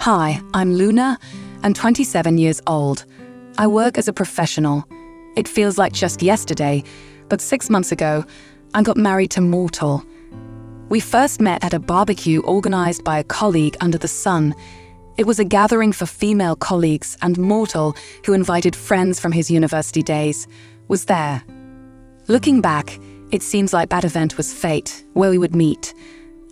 Hi, I'm Luna. I'm 27 years old. I work as a professional. It feels like just yesterday, but 6 months ago, I got married to Mortal. We first met at a barbecue organized by a colleague under the sun. It was a gathering for female colleagues, and Mortal, who invited friends from his university days, was there. Looking back, it seems like that event was fate, where we would meet.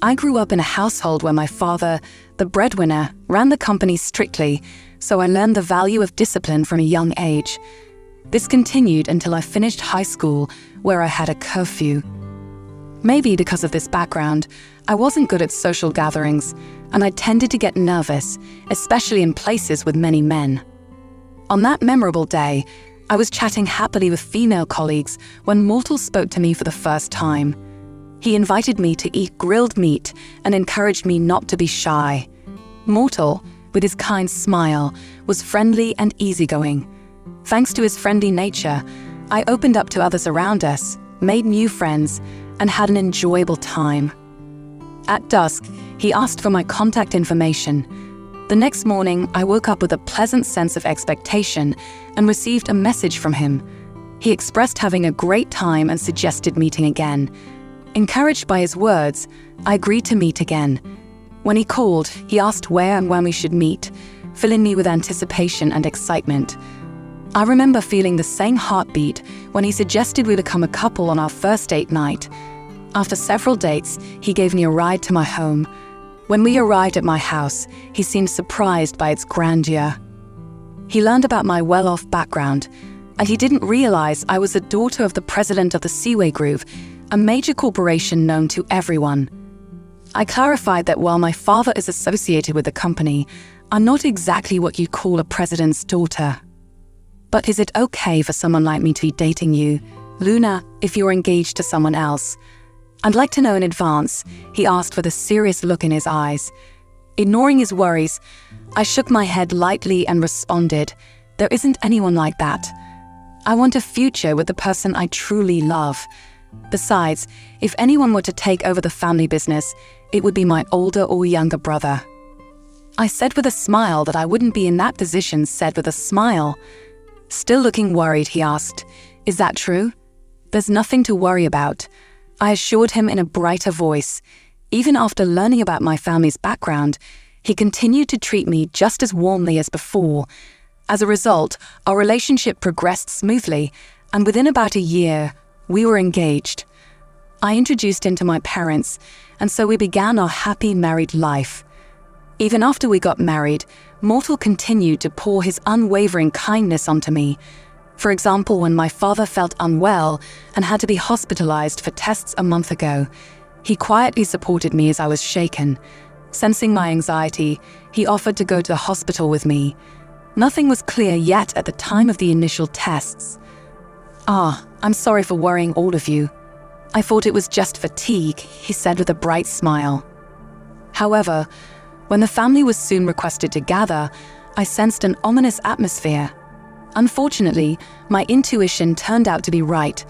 I grew up in a household where my father, the breadwinner, ran the company strictly, so I learned the value of discipline from a young age. This continued until I finished high school, where I had a curfew. Maybe because of this background, I wasn't good at social gatherings, and I tended to get nervous, especially in places with many men. On that memorable day, I was chatting happily with female colleagues when Mortal spoke to me for the first time. He invited me to eat grilled meat and encouraged me not to be shy. Mortal, with his kind smile, was friendly and easygoing. Thanks to his friendly nature, I opened up to others around us, made new friends, and had an enjoyable time. At dusk, he asked for my contact information. The next morning, I woke up with a pleasant sense of expectation and received a message from him. He expressed having a great time and suggested meeting again. Encouraged by his words, I agreed to meet again. When he called, he asked where and when we should meet, filling me with anticipation and excitement. I remember feeling the same heartbeat when he suggested we become a couple on our first date night. After several dates, he gave me a ride to my home. When we arrived at my house, he seemed surprised by its grandeur. He learned about my well-off background, and he didn't realize I was the daughter of the president of the Seaway Group, a major corporation known to everyone. I clarified that while my father is associated with the company, I'm not exactly what you call a president's daughter. But is it okay for someone like me to be dating you, Luna, if you're engaged to someone else? I'd like to know in advance, he asked with a serious look in his eyes. Ignoring his worries, I shook my head lightly and responded, there isn't anyone like that. I want a future with the person I truly love. Besides, if anyone were to take over the family business, it would be my older or younger brother. I said with a smile that I wouldn't be in that position, said with a smile. Still looking worried, he asked, is that true? There's nothing to worry about, I assured him in a brighter voice. Even after learning about my family's background, he continued to treat me just as warmly as before. As a result, our relationship progressed smoothly, and within about a year, we were engaged. I introduced him to my parents, and so we began our happy married life. Even after we got married, Mortal continued to pour his unwavering kindness onto me. For example, when my father felt unwell and had to be hospitalized for tests a month ago, he quietly supported me as I was shaken. Sensing my anxiety, he offered to go to the hospital with me. Nothing was clear yet at the time of the initial tests. I'm sorry for worrying all of you. I thought it was just fatigue, he said with a bright smile. However, when the family was soon requested to gather, I sensed an ominous atmosphere. Unfortunately, my intuition turned out to be right.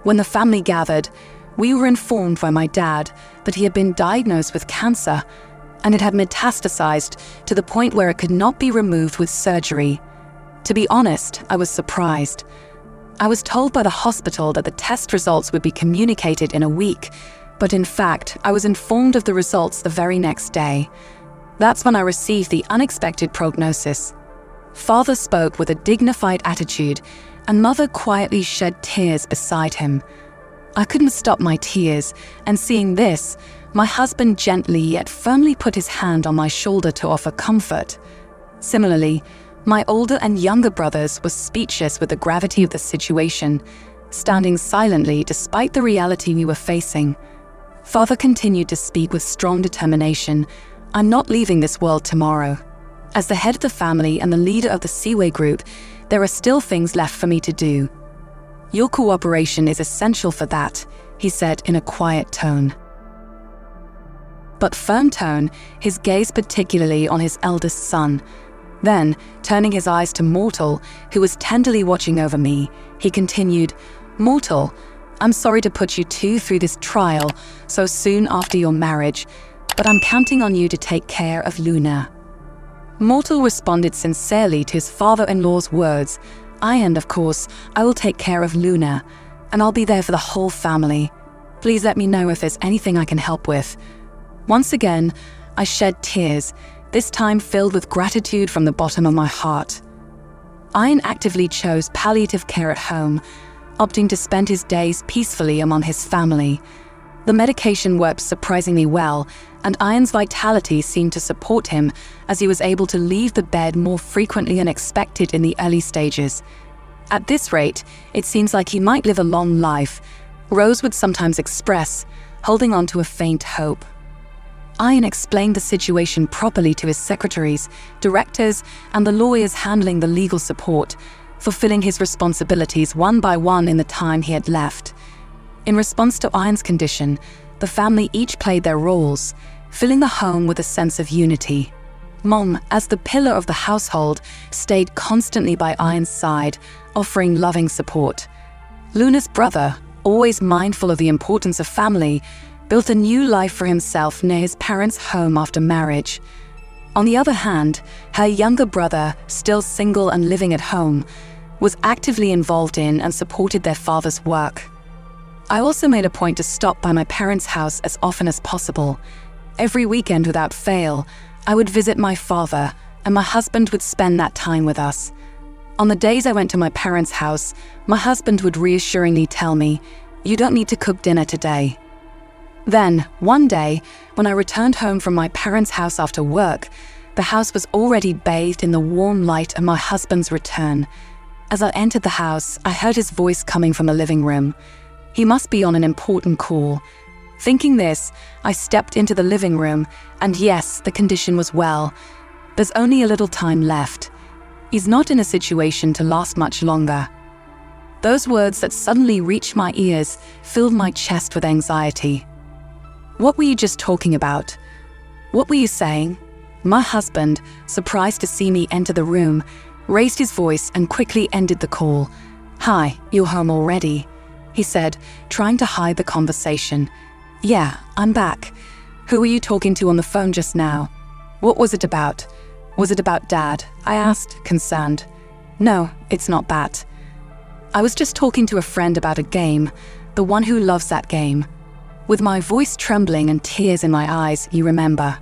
When the family gathered, we were informed by my dad that he had been diagnosed with cancer, and it had metastasized to the point where it could not be removed with surgery. To be honest, I was surprised. I was told by the hospital that the test results would be communicated in a week, but in fact, I was informed of the results the very next day. That's when I received the unexpected prognosis. Father spoke with a dignified attitude, and Mother quietly shed tears beside him. I couldn't stop my tears, and seeing this, my husband gently yet firmly put his hand on my shoulder to offer comfort. Similarly, my older and younger brothers were speechless with the gravity of the situation, standing silently despite the reality we were facing. Father continued to speak with strong determination. I'm not leaving this world tomorrow. As the head of the family and the leader of the Seaway Group, there are still things left for me to do. Your cooperation is essential for that, he said in a quiet tone. But firm tone, his gaze particularly on his eldest son. Then, turning his eyes to Mortal, who was tenderly watching over me, he continued, Mortal, I'm sorry to put you two through this trial so soon after your marriage, but I'm counting on you to take care of Luna. Mortal responded sincerely to his father-in-law's words. Of course, I will take care of Luna, and I'll be there for the whole family. Please let me know if there's anything I can help with. Once again, I shed tears, this time filled with gratitude from the bottom of my heart. Ian actively chose palliative care at home, opting to spend his days peacefully among his family. The medication worked surprisingly well, and Ian's vitality seemed to support him as he was able to leave the bed more frequently than expected in the early stages. At this rate, it seems like he might live a long life, Rose would sometimes express, holding on to a faint hope. Ian explained the situation properly to his secretaries, directors, and the lawyers handling the legal support, fulfilling his responsibilities one by one in the time he had left. In response to Ian's condition, the family each played their roles, filling the home with a sense of unity. Mom, as the pillar of the household, stayed constantly by Ian's side, offering loving support. Luna's brother, always mindful of the importance of family, built a new life for himself near his parents' home after marriage. On the other hand, her younger brother, still single and living at home, was actively involved in and supported their father's work. I also made a point to stop by my parents' house as often as possible. Every weekend without fail, I would visit my father, and my husband would spend that time with us. On the days I went to my parents' house, my husband would reassuringly tell me, "You don't need to cook dinner today." Then, one day, when I returned home from my parents' house after work, the house was already bathed in the warm light of my husband's return. As I entered the house, I heard his voice coming from the living room. He must be on an important call. Thinking this, I stepped into the living room, and yes, the condition was well. There's only a little time left. He's not in a situation to last much longer. Those words that suddenly reached my ears filled my chest with anxiety. What were you just talking about? What were you saying? My husband, surprised to see me enter the room, raised his voice and quickly ended the call. "Hi, you're home already," he said, trying to hide the conversation. "Yeah, I'm back. Who were you talking to on the phone just now? What was it about? Was it about Dad?" I asked, concerned. "No, it's not that. I was just talking to a friend about a game, the one who loves that game." With my voice trembling and tears in my eyes, you remember.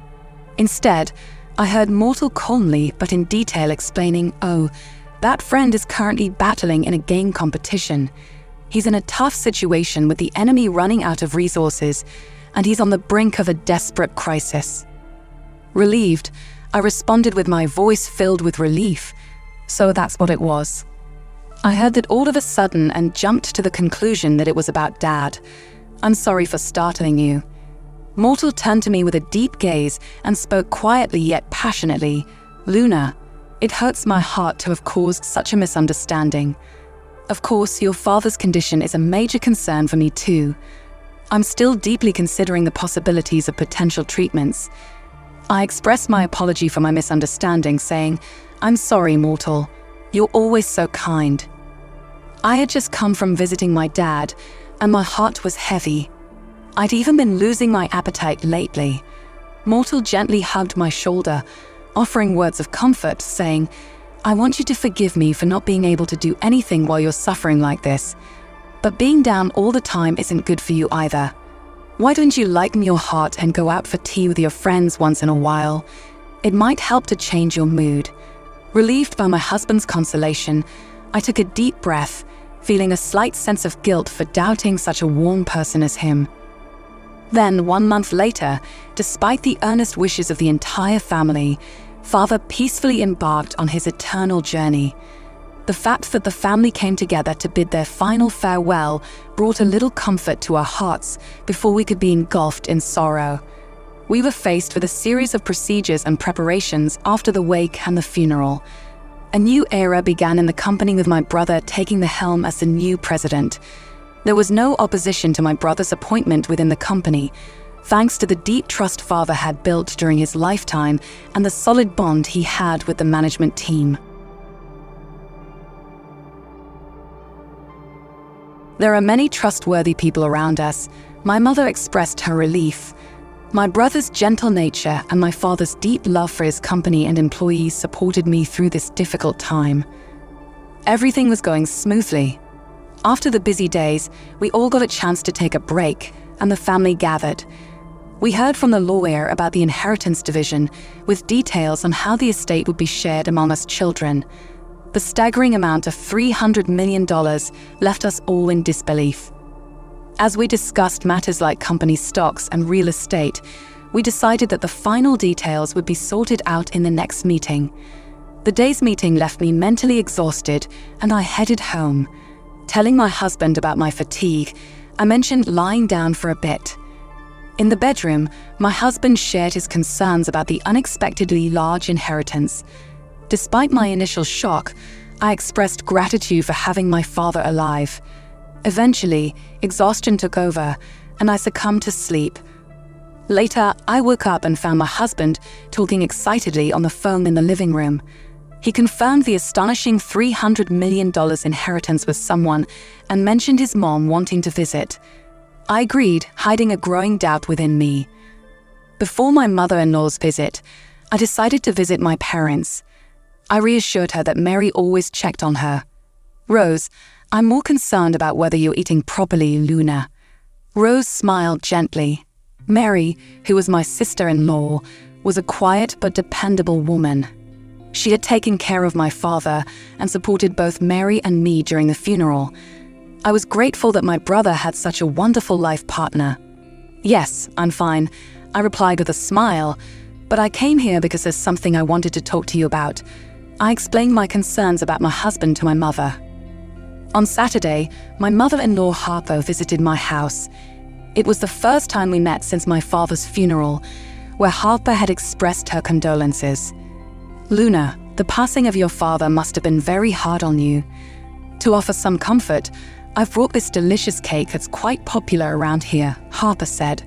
Instead, I heard Mortal calmly but in detail explaining, "Oh, that friend is currently battling in a game competition. He's in a tough situation with the enemy running out of resources, and he's on the brink of a desperate crisis." Relieved, I responded with my voice filled with relief. So that's what it was. I heard that all of a sudden and jumped to the conclusion that it was about Dad. "I'm sorry for startling you." Mortal turned to me with a deep gaze and spoke quietly yet passionately. "Luna, it hurts my heart to have caused such a misunderstanding. Of course, your father's condition is a major concern for me too. I'm still deeply considering the possibilities of potential treatments." I expressed my apology for my misunderstanding, saying, "I'm sorry, Mortal. You're always so kind." I had just come from visiting my dad, and my heart was heavy. I'd even been losing my appetite lately. Mortal gently hugged my shoulder, offering words of comfort, saying, "I want you to forgive me for not being able to do anything while you're suffering like this. But being down all the time isn't good for you either. Why don't you lighten your heart and go out for tea with your friends once in a while? It might help to change your mood." Relieved by my husband's consolation, I took a deep breath, feeling a slight sense of guilt for doubting such a warm person as him. Then, 1 month later, despite the earnest wishes of the entire family, Father peacefully embarked on his eternal journey. The fact that the family came together to bid their final farewell brought a little comfort to our hearts before we could be engulfed in sorrow. We were faced with a series of procedures and preparations after the wake and the funeral. A new era began in the company with my brother taking the helm as the new president. There was no opposition to my brother's appointment within the company, thanks to the deep trust Father had built during his lifetime and the solid bond he had with the management team. There are many trustworthy people around us. My mother expressed her relief. My brother's gentle nature and my father's deep love for his company and employees supported me through this difficult time. Everything was going smoothly. After the busy days, we all got a chance to take a break, and the family gathered. We heard from the lawyer about the inheritance division, with details on how the estate would be shared among us children. The staggering amount of $300 million left us all in disbelief. As we discussed matters like company stocks and real estate, we decided that the final details would be sorted out in the next meeting. The day's meeting left me mentally exhausted, and I headed home. Telling my husband about my fatigue, I mentioned lying down for a bit. In the bedroom, my husband shared his concerns about the unexpectedly large inheritance. Despite my initial shock, I expressed gratitude for having my father alive. Eventually, exhaustion took over, and I succumbed to sleep. Later, I woke up and found my husband talking excitedly on the phone in the living room. He confirmed the astonishing $300 million inheritance with someone and mentioned his mom wanting to visit. I agreed, hiding a growing doubt within me. Before my mother-in-law's visit, I decided to visit my parents. I reassured her that Mary always checked on her. "Rose, I'm more concerned about whether you're eating properly, Luna." Rose smiled gently. Mary, who was my sister-in-law, was a quiet but dependable woman. She had taken care of my father and supported both Mary and me during the funeral. I was grateful that my brother had such a wonderful life partner. "Yes, I'm fine," I replied with a smile, "but I came here because there's something I wanted to talk to you about." I explained my concerns about my husband to my mother. On Saturday, my mother-in-law Harpo visited my house. It was the first time we met since my father's funeral, where Harpo had expressed her condolences. "Luna, the passing of your father must have been very hard on you. To offer some comfort, I've brought this delicious cake that's quite popular around here," Harpo said.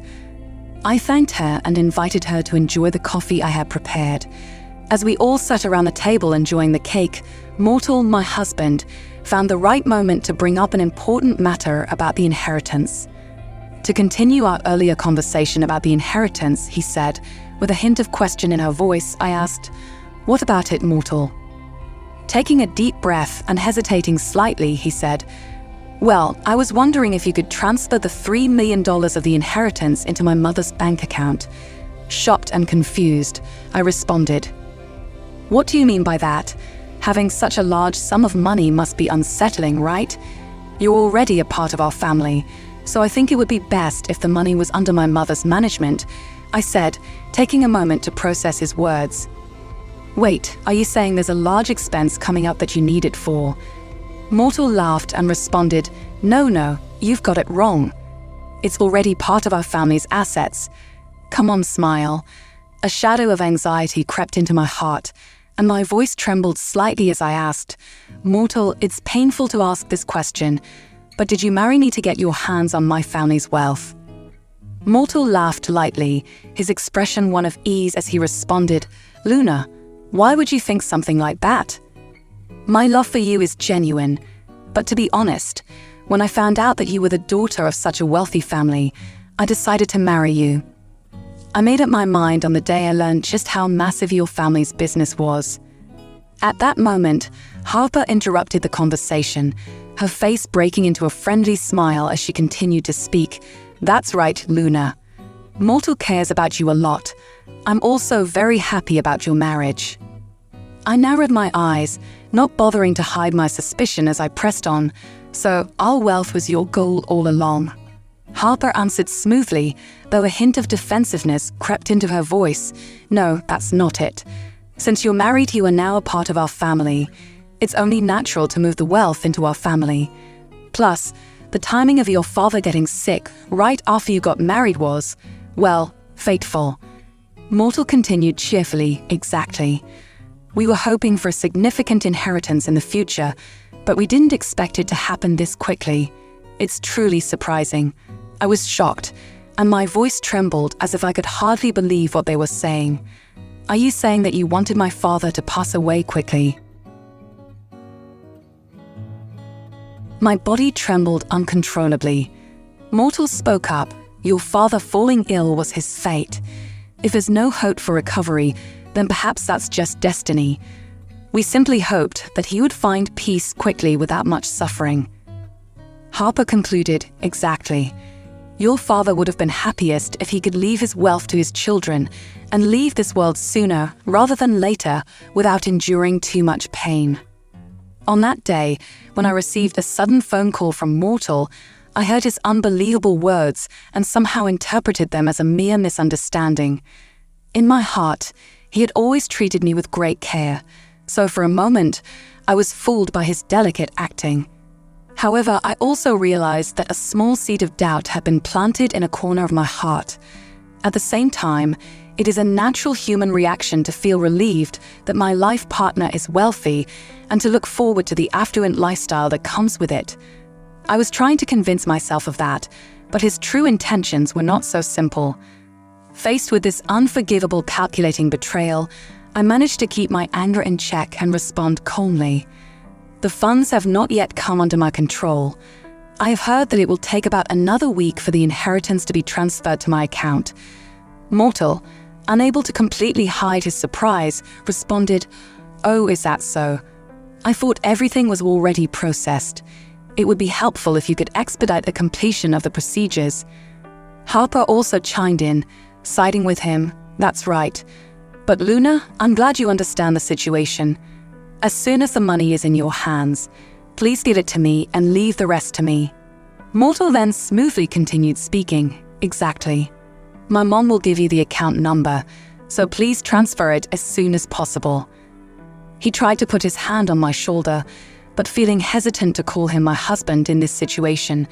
I thanked her and invited her to enjoy the coffee I had prepared. As we all sat around the table enjoying the cake, Mortal, my husband, found the right moment to bring up an important matter about the inheritance. To continue our earlier conversation about the inheritance, he said, with a hint of question in her voice, I asked, "What about it, Mortal?" Taking a deep breath and hesitating slightly, he said, "Well, I was wondering if you could transfer the $3 million of the inheritance into my mother's bank account." Shocked and confused, I responded, "What do you mean by that? Having such a large sum of money must be unsettling, right? You're already a part of our family, so I think it would be best if the money was under my mother's management," I said, taking a moment to process his words. "Wait, are you saying there's a large expense coming up that you need it for?" Mortal laughed and responded, No, you've got it wrong. It's already part of our family's assets. Come on, smile." A shadow of anxiety crept into my heart, and my voice trembled slightly as I asked, "Mortal, it's painful to ask this question, but did you marry me to get your hands on my family's wealth?" Mortal laughed lightly, his expression one of ease as he responded, "Luna, why would you think something like that? My love for you is genuine, but to be honest, when I found out that you were the daughter of such a wealthy family, I decided to marry you. I made up my mind on the day I learned just how massive your family's business was." At that moment, Harper interrupted the conversation, her face breaking into a friendly smile as she continued to speak. "That's right, Luna. Mortal cares about you a lot. I'm also very happy about your marriage." I narrowed my eyes, not bothering to hide my suspicion as I pressed on. "So, our wealth was your goal all along?" Harper answered smoothly, though a hint of defensiveness crept into her voice. "No, that's not it. Since you're married, you are now a part of our family. It's only natural to move the wealth into our family. Plus, the timing of your father getting sick right after you got married was, well, fateful." Mortal continued cheerfully, "Exactly. We were hoping for a significant inheritance in the future, but we didn't expect it to happen this quickly. It's truly surprising." I was shocked, and my voice trembled as if I could hardly believe what they were saying. "Are you saying that you wanted my father to pass away quickly?" My body trembled uncontrollably. Mortal spoke up, Your father falling ill was his fate. If there's no hope for recovery, then perhaps that's just destiny. We simply hoped that he would find peace quickly without much suffering." Harper concluded, "Exactly. Your father would have been happiest if he could leave his wealth to his children and leave this world sooner rather than later without enduring too much pain." On that day, when I received a sudden phone call from Mortal, I heard his unbelievable words and somehow interpreted them as a mere misunderstanding. In my heart, he had always treated me with great care, so for a moment, I was fooled by his delicate acting. However, I also realized that a small seed of doubt had been planted in a corner of my heart. At the same time, it is a natural human reaction to feel relieved that my life partner is wealthy and to look forward to the affluent lifestyle that comes with it. I was trying to convince myself of that, but his true intentions were not so simple. Faced with this unforgivable, calculating betrayal, I managed to keep my anger in check and respond calmly. "The funds have not yet come under my control. I have heard that it will take about another week for the inheritance to be transferred to my account." Mortal, unable to completely hide his surprise, responded, "Oh, is that so? I thought everything was already processed. It would be helpful if you could expedite the completion of the procedures." Harper also chimed in, siding with him, "That's right. But Luna, I'm glad you understand the situation. As soon as the money is in your hands, please give it to me and leave the rest to me." Mortal then smoothly continued speaking, "Exactly. My mom will give you the account number, so please transfer it as soon as possible." He tried to put his hand on my shoulder, but feeling hesitant to call him my husband in this situation,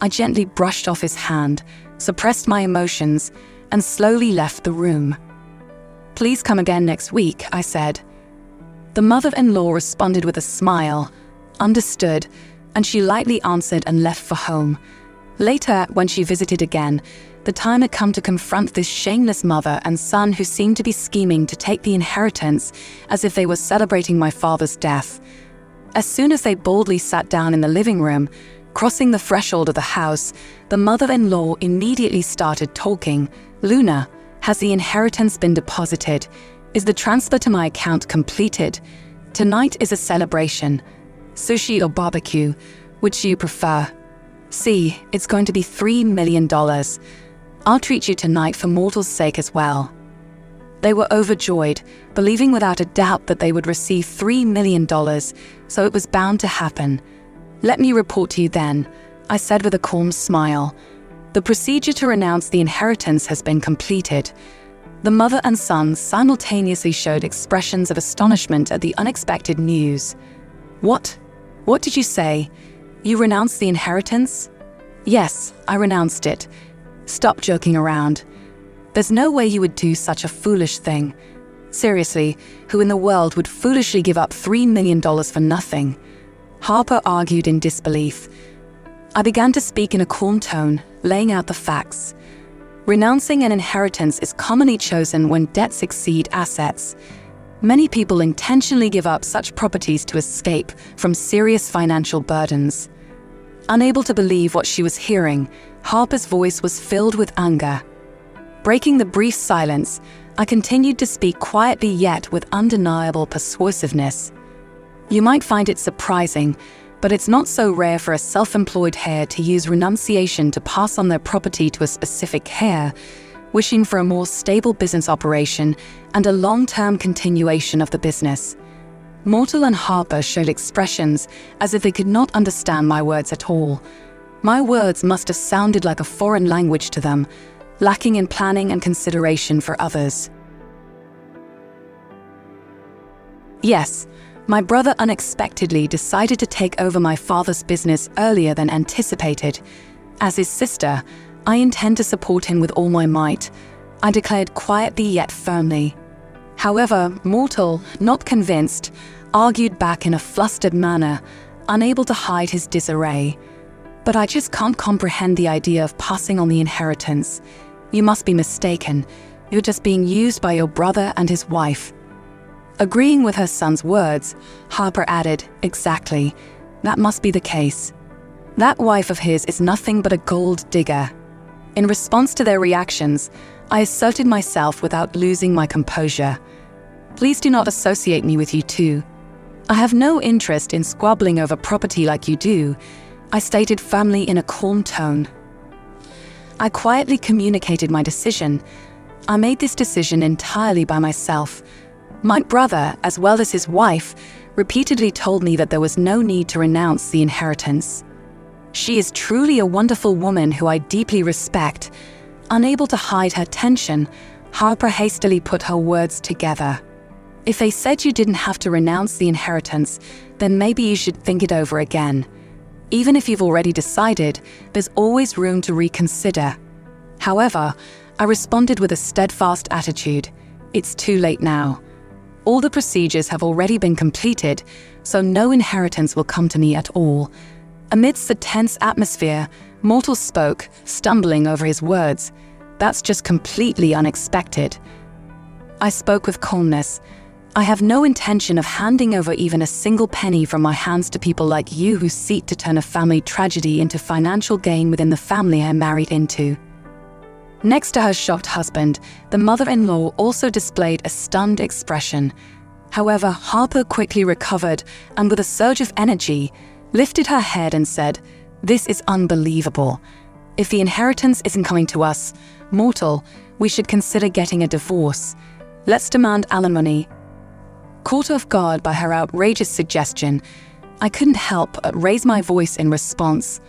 I gently brushed off his hand, suppressed my emotions, and slowly left the room. "Please come again next week," I said. The mother-in-law responded with a smile, understood, and she lightly answered and left for home. Later, when she visited again, the time had come to confront this shameless mother and son who seemed to be scheming to take the inheritance as if they were celebrating my father's death. As soon as they boldly sat down in the living room, crossing the threshold of the house, the mother-in-law immediately started talking. "Luna, has the inheritance been deposited? Is the transfer to my account completed? Tonight is a celebration. Sushi or barbecue? Which do you prefer? See, it's going to be $3 million. I'll treat you tonight for Mortal's sake as well." They were overjoyed, believing without a doubt that they would receive $3 million, so it was bound to happen. "Let me report to you then," I said with a calm smile. "The procedure to renounce the inheritance has been completed." The mother and son simultaneously showed expressions of astonishment at the unexpected news. "What? What did you say? You renounced the inheritance?" "Yes, I renounced it. Stop joking around. There's no way you would do such a foolish thing. Seriously, who in the world would foolishly give up $3 million for nothing?" Harper argued in disbelief. I began to speak in a calm tone, laying out the facts. Renouncing an inheritance is commonly chosen when debts exceed assets. Many people intentionally give up such properties to escape from serious financial burdens. Unable to believe what she was hearing, Harper's voice was filled with anger. Breaking the brief silence, I continued to speak quietly yet with undeniable persuasiveness. "You might find it surprising, but it's not so rare for a self-employed heir to use renunciation to pass on their property to a specific heir, wishing for a more stable business operation and a long-term continuation of the business." Mortal and Harper showed expressions as if they could not understand my words at all. My words must have sounded like a foreign language to them, lacking in planning and consideration for others. Yes, my brother unexpectedly decided to take over my father's business earlier than anticipated. As his sister, I intend to support him with all my might, I declared quietly yet firmly. However, Mortal, not convinced, argued back in a flustered manner, unable to hide his disarray. "But I just can't comprehend the idea of passing on the inheritance. You must be mistaken. You're just being used by your brother and his wife." Agreeing with her son's words, Harper added, "Exactly. That must be the case. That wife of his is nothing but a gold digger." In response to their reactions, I asserted myself without losing my composure. Please do not associate me with you two. I have no interest in squabbling over property like you do, I stated firmly in a calm tone. I quietly communicated my decision. I made this decision entirely by myself. My brother, as well as his wife, repeatedly told me that there was no need to renounce the inheritance. She is truly a wonderful woman who I deeply respect. Unable to hide her tension, Harper hastily put her words together. If they said you didn't have to renounce the inheritance, then maybe you should think it over again. Even if you've already decided, there's always room to reconsider. However, I responded with a steadfast attitude. It's too late now. All the procedures have already been completed, so no inheritance will come to me at all. Amidst the tense atmosphere, Mortal spoke, stumbling over his words. That's just completely unexpected. I spoke with calmness. I have no intention of handing over even a single penny from my hands to people like you who seek to turn a family tragedy into financial gain within the family I married into. Next to her shocked husband, the mother-in-law also displayed a stunned expression. However, Harper quickly recovered and with a surge of energy, lifted her head and said, "This is unbelievable. If the inheritance isn't coming to us, Mortal, we should consider getting a divorce. Let's demand alimony." Caught off guard by her outrageous suggestion, I couldn't help but raise my voice in response.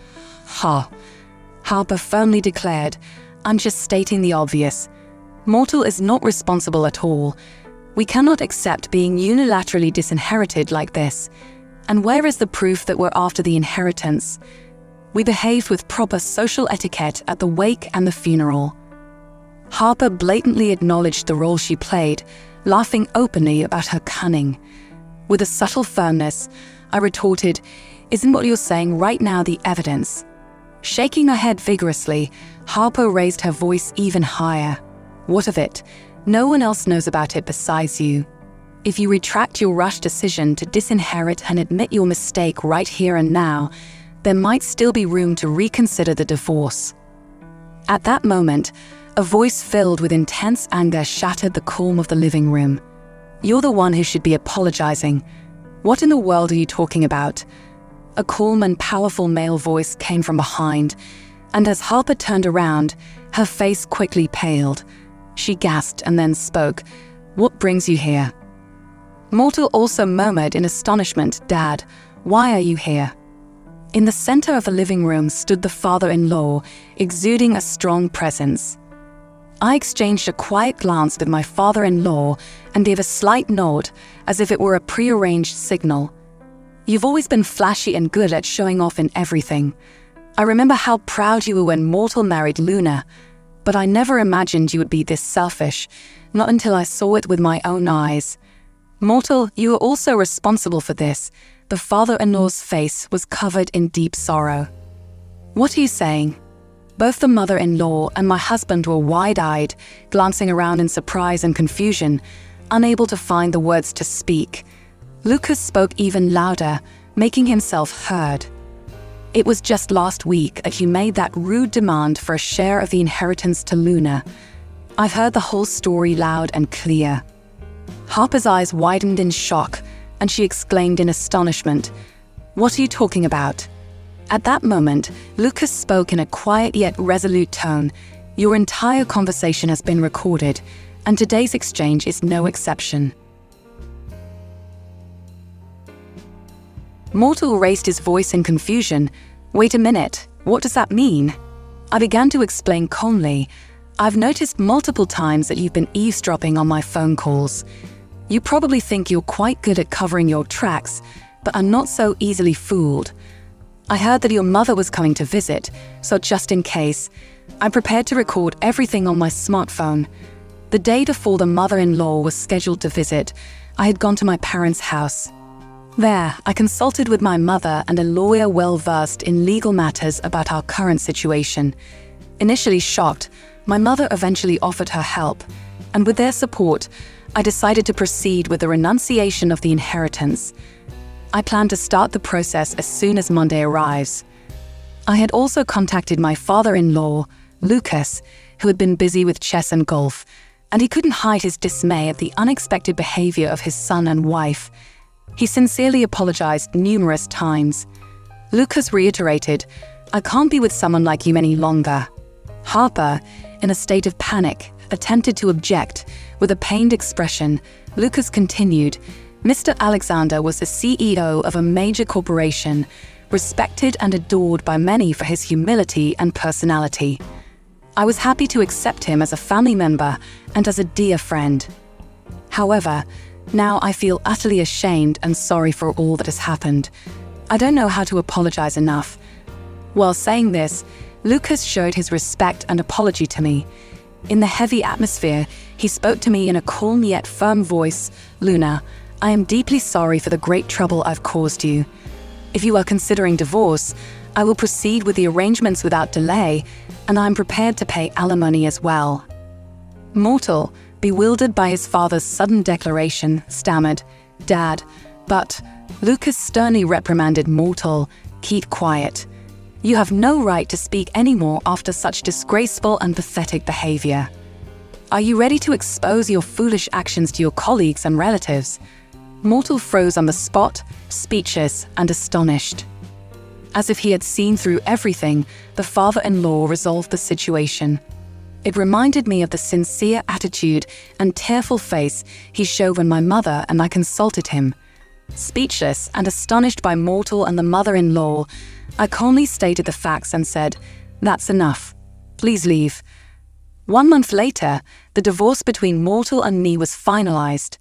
Harper firmly declared, "I'm just stating the obvious. Mortal is not responsible at all. We cannot accept being unilaterally disinherited like this. And where is the proof that we're after the inheritance? We behaved with proper social etiquette at the wake and the funeral." Harper blatantly acknowledged the role she played, laughing openly about her cunning. With a subtle firmness, I retorted, "Isn't what you're saying right now the evidence?" Shaking her head vigorously, Harper raised her voice even higher. "What of it? No one else knows about it besides you. If you retract your rash decision to disinherit and admit your mistake right here and now, there might still be room to reconsider the divorce." At that moment, a voice filled with intense anger shattered the calm of the living room. "You're the one who should be apologizing. What in the world are you talking about?" A calm and powerful male voice came from behind, and as Harper turned around, her face quickly paled. She gasped and then spoke, "What brings you here?" Mortal also murmured in astonishment, "Dad, why are you here?" In the center of the living room stood the father-in-law, exuding a strong presence. I exchanged a quiet glance with my father-in-law and gave a slight nod, as if it were a prearranged signal. "You've always been flashy and good at showing off in everything. I remember how proud you were when Mortal married Luna, but I never imagined you would be this selfish, not until I saw it with my own eyes. Mortal, you are also responsible for this." The father-in-law's face was covered in deep sorrow. "What are you saying?" Both the mother-in-law and my husband were wide-eyed, glancing around in surprise and confusion, unable to find the words to speak. Lucas spoke even louder, making himself heard. "It was just last week that you made that rude demand for a share of the inheritance to Luna. I've heard the whole story loud and clear." Harper's eyes widened in shock, and she exclaimed in astonishment, "What are you talking about?" At that moment, Lucas spoke in a quiet yet resolute tone. "Your entire conversation has been recorded, and today's exchange is no exception." Mortal raised his voice in confusion. "Wait a minute, what does that mean?" I began to explain calmly. "I've noticed multiple times that you've been eavesdropping on my phone calls. You probably think you're quite good at covering your tracks, but I'm not so easily fooled. I heard that your mother was coming to visit, so just in case, I prepared to record everything on my smartphone. The day before the mother-in-law was scheduled to visit, I had gone to my parents' house. There, I consulted with my mother and a lawyer well-versed in legal matters about our current situation. Initially shocked, my mother eventually offered her help, and with their support, I decided to proceed with the renunciation of the inheritance. I plan to start the process as soon as Monday arrives. I had also contacted my father-in-law, Lucas, who had been busy with chess and golf, and he couldn't hide his dismay at the unexpected behavior of his son and wife. He sincerely apologized numerous times. Lucas reiterated, "I can't be with someone like you any longer." Harper, in a state of panic, attempted to object. With a pained expression, Lucas continued, "Mr. Alexander was the CEO of a major corporation, respected and adored by many for his humility and personality. I was happy to accept him as a family member and as a dear friend. However, now I feel utterly ashamed and sorry for all that has happened. I don't know how to apologize enough." While saying this, Lucas showed his respect and apology to me. In the heavy atmosphere, he spoke to me in a calm yet firm voice, "Luna, I am deeply sorry for the great trouble I've caused you. If you are considering divorce, I will proceed with the arrangements without delay, and I am prepared to pay alimony as well." Mortal, bewildered by his father's sudden declaration, stammered, "Dad, but..." Lucas sternly reprimanded Mortal, "Keep quiet. You have no right to speak anymore after such disgraceful and pathetic behavior. Are you ready to expose your foolish actions to your colleagues and relatives?" Mortal froze on the spot, speechless and astonished. As if he had seen through everything, the father-in-law resolved the situation. It reminded me of the sincere attitude and tearful face he showed when my mother and I consulted him. Speechless and astonished by Mortal and the mother-in-law, I calmly stated the facts and said, "That's enough. Please leave." 1 month later, the divorce between Mortal and me was finalized.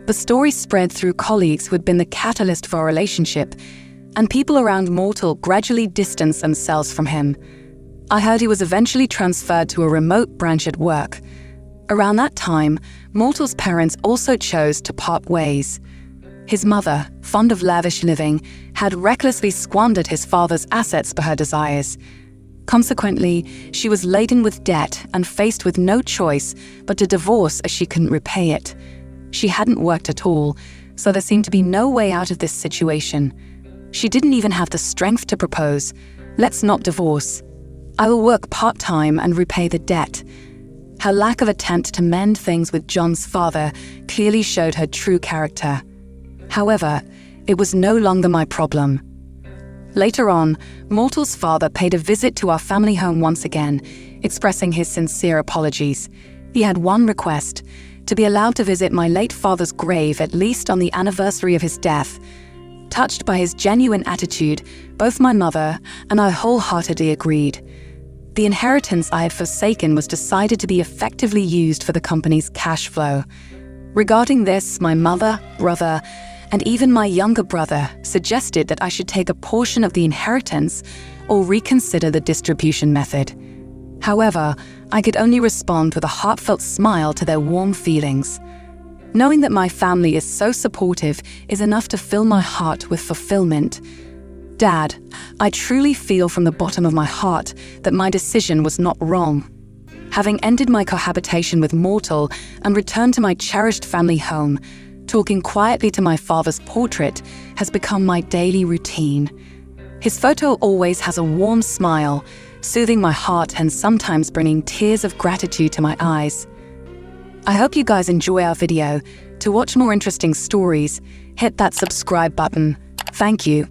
The story spread through colleagues who had been the catalyst for our relationship, and people around Mortal gradually distanced themselves from him. I heard he was eventually transferred to a remote branch at work. Around that time, Mortal's parents also chose to part ways. His mother, fond of lavish living, had recklessly squandered his father's assets for her desires. Consequently, she was laden with debt and faced with no choice but to divorce as she couldn't repay it. She hadn't worked at all, so there seemed to be no way out of this situation. She didn't even have the strength to propose, "Let's not divorce. I will work part-time and repay the debt." Her lack of attempt to mend things with John's father clearly showed her true character. However, it was no longer my problem. Later on, Mortal's father paid a visit to our family home once again, expressing his sincere apologies. He had one request: to be allowed to visit my late father's grave at least on the anniversary of his death. Touched by his genuine attitude, both my mother and I wholeheartedly agreed. The inheritance I had forsaken was decided to be effectively used for the company's cash flow. Regarding this, my mother, brother, and even my younger brother suggested that I should take a portion of the inheritance or reconsider the distribution method. However, I could only respond with a heartfelt smile to their warm feelings. Knowing that my family is so supportive is enough to fill my heart with fulfillment. Dad, I truly feel from the bottom of my heart that my decision was not wrong. Having ended my cohabitation with Mortal and returned to my cherished family home, talking quietly to my father's portrait has become my daily routine. His photo always has a warm smile, soothing my heart and sometimes bringing tears of gratitude to my eyes. I hope you guys enjoy our video. To watch more interesting stories, hit that subscribe button. Thank you.